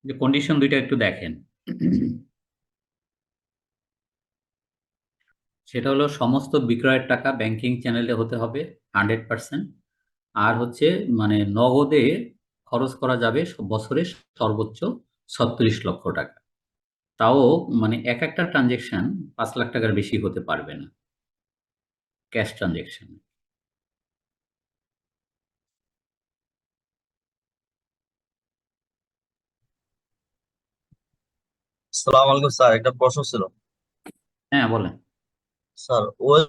যে কন্ডিশন দুইটা একটু দেখেন। সেটা হলো সমস্ত বিক্রয়ের টাকা ব্যাংকিং চ্যানেলে হতে হবে 100%। আর হচ্ছে মানে নগদে খরচ করা যাবে বছরে সর্বোচ্চ 36 লক্ষ টাকা। তাও মানে এক একটা ট্রানজেকশন 5 লাখ টাকার বেশি হতে পারবে না, ক্যাশ ট্রানজেকশন। সালাম আলাইকুম স্যার, একটা প্রশ্ন ছিল। হ্যাঁ, বলেন। স্যার ওয়েল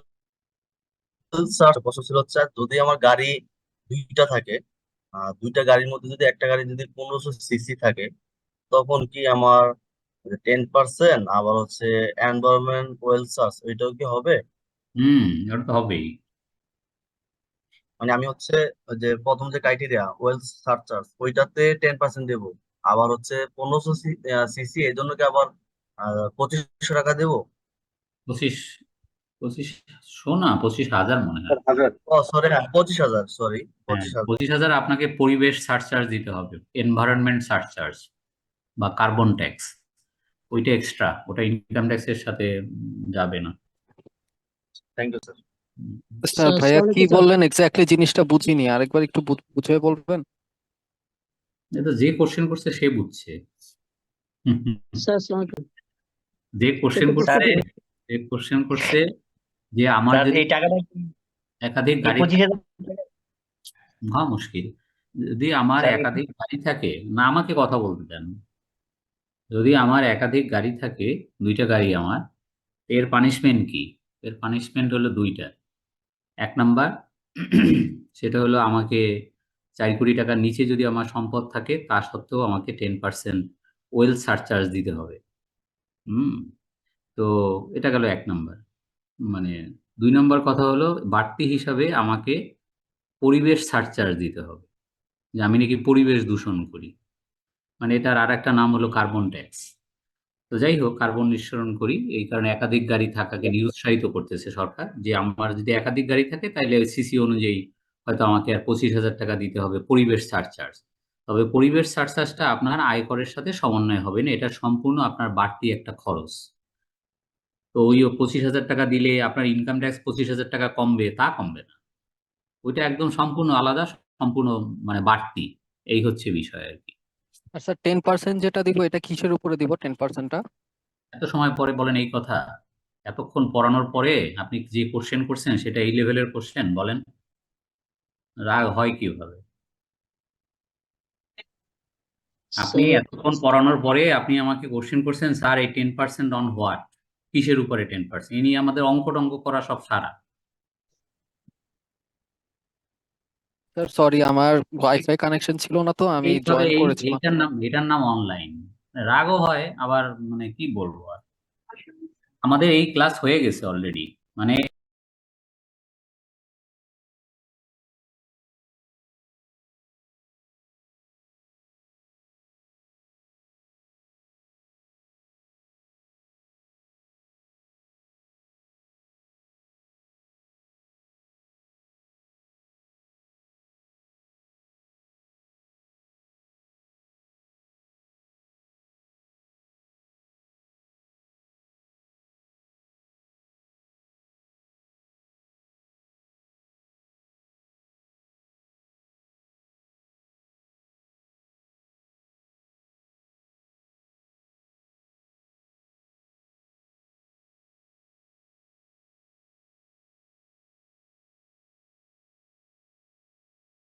স্যার প্রশ্ন ছিল হচ্ছে, যদি আমার গাড়ি দুইটা থাকে, দুইটা গাড়ির মধ্যে যদি একটা গাড়ি যদি 1500 সিসি থাকে, তখন কি আমার 10% আবার হচ্ছে এনভায়রনমেন্ট ওয়েল চার্জ ওইটাও কি হবে? ওটা তো হবেই। মানে আমি হচ্ছে ওই যে প্রথম যে ক্রাইটেরিয়া ওয়েল সারচার্জ ওইটাতে 10% দেবো, আবার হচ্ছে 1500 সিসি এই জন্য কি আবার 2500 টাকা দেবো? 25, 2500 না, 25,000 মনে হয়। ও সরি, হ্যাঁ 25,000, সরি হ্যাঁ, 25,000। 25,000 আপনাকে পরিবেশ সারচার্জ দিতে হবে, এনভায়রনমেন্ট সারচার্জ বা কার্বন ট্যাক্স। ওইটা এক্সট্রা, ওটা ইনকাম ট্যাক্সের সাথে যাবে না। Thank you sir. উম, স্যার ভাইয়া আসসালামু কি আলাইকুম স্যার। বললেন এক্স্যাক্টলি, জিনিসটা বুঝিনি, আরেকবার একটু বুঝিয়ে বলবেন? এটা যে কোশ্চেন করছে সে বুঝছে। হুম, হুম, হুম। স্যার আসসালামু আলাইকুম। যে এটা কোশ্চেন তো করছে, বুঝতে স্যার পারি। যে কোশ্চেন করছে যে আমার স্যার যদি এই টাকাটা কি একাধিক এই গাড়ি থাকে, 25,000 টাকা? মহা মুশকিল। যদি আমার স্যার একাধিক গাড়ি থাকে, না আমাকে কথা বলতে দেন। যদি আমার একাধিক গাড়ি থাকে, দুইটা গাড়ি আমার, এর পানিশমেন্ট কি? এর পানিশমেন্ট হলো দুইটা। এক নাম্বার, সেটা হলো আমাকে 4 কোটি টাকার নিচে যদি আমার সম্পদ থাকে তা সত্ত্বেও আমাকে 10% ওয়েলথ সারচার্জ দিতে হবে। হুম। তো এটা গেল 1 নাম্বার। মানে 2 নম্বর কথা হলো বাড়তি হিসাবে আমাকে পরিবেশ সারচার্জ দিতে হবে, যে আমি নাকি পরিবেশ দূষণ করি। মানে এটার আর একটা নাম হলো কার্বন ট্যাক্স। তো যাই হোক, কার্বন নিঃসরণ করি, এই কারণে একাধিক গাড়ি থাকাকে নিরুৎসাহিত করতেছে সরকার, যে আমার যদি একাধিক গাড়ি থাকে তাহলে সিসি অনুযায়ী হয়তো আমাকে আর 25,000 টাকা দিতে হবে পরিবেশ সারচার্জ। তবে পরিবেশ সারচার্জটা আপনার আয়করের সাথে সমন্বয় হবে না, এটা সম্পূর্ণ আপনার বাড়তি একটা খরচ। তো ওই 25,000 টাকা দিলে আপনার ইনকাম ট্যাক্স 25,000 টাকা কমবে, তা কমবে না। ওইটা একদম সম্পূর্ণ আলাদা, সম্পূর্ণ মানে বাড়তি। এই হচ্ছে বিষয় আর কি। আচ্ছা, 10% যেটা দিব এটা কিসের উপরে দিব 10%টা? এত সময় পরে বলেন এই কথা? এতক্ষণ পড়ানোর পরে আপনি যে কোশ্চেন করছেন সেটা এই লেভেলের কোশ্চেন, বলেন? রাগ হয় কিভাবে? আপনি স্যার এতক্ষণ পড়ানোর পরে আপনি আমাকে কোশ্চেন করছেন, স্যার এই 10% অন হোয়াট? কিসের উপরে 10%? ইনি আমাদের অঙ্ক টঙ্ক করা সব সারা। স্যার সরি, আমার ওয়াইফাই কানেকশন ছিল না, তো আমি এইভাবে জয়েন করেছিলাম। এইটার নাম অনলাইন। রাগও হয় আবার, মানে কি বলবো আর। আমাদের এই ক্লাস হয়ে গেছে অলরেডি, মানে